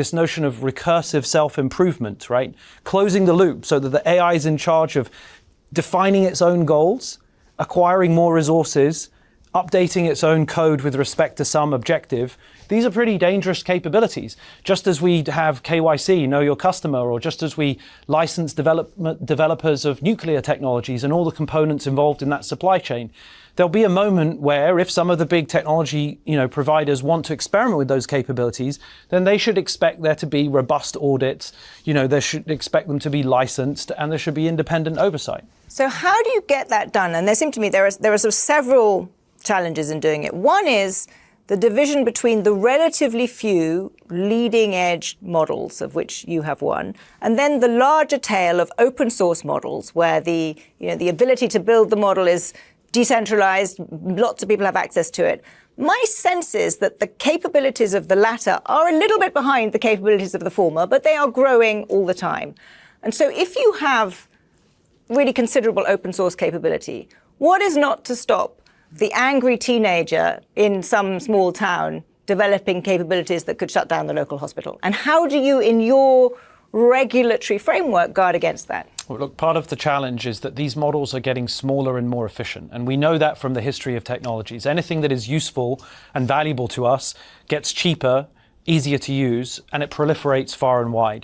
This notion of recursive self-improvement, right? Closing the loop so that the AI is in charge of defining its own goals, acquiring more resources, updating its own code with respect to some objective. These are pretty dangerous capabilities. Just as we have KYC, know your customer, or just as we license developers of nuclear technologies and all the components involved in that supply chain, there'll be a moment where if some of the big technology providers want to experiment with those capabilities, then they should expect there to be robust audits, they should expect them to be licensed, and there should be independent oversight. So how do you get that done? And there seem to me there are sort of several challenges in doing it. One is the division between the relatively few leading edge models, of which you have one, and then the larger tail of open source models where the ability to build the model is decentralized, lots of people have access to it. My sense is that the capabilities of the latter are a little bit behind the capabilities of the former, but they are growing all the time. And so if you have really considerable open source capability, what is not to stop the angry teenager in some small town developing capabilities that could shut down the local hospital? And how do you, in your regulatory framework, guard against that? Well, look, part of the challenge is that these models are getting smaller and more efficient. And we know that from the history of technologies. Anything that is useful and valuable to us gets cheaper, easier to use, and it proliferates far and wide.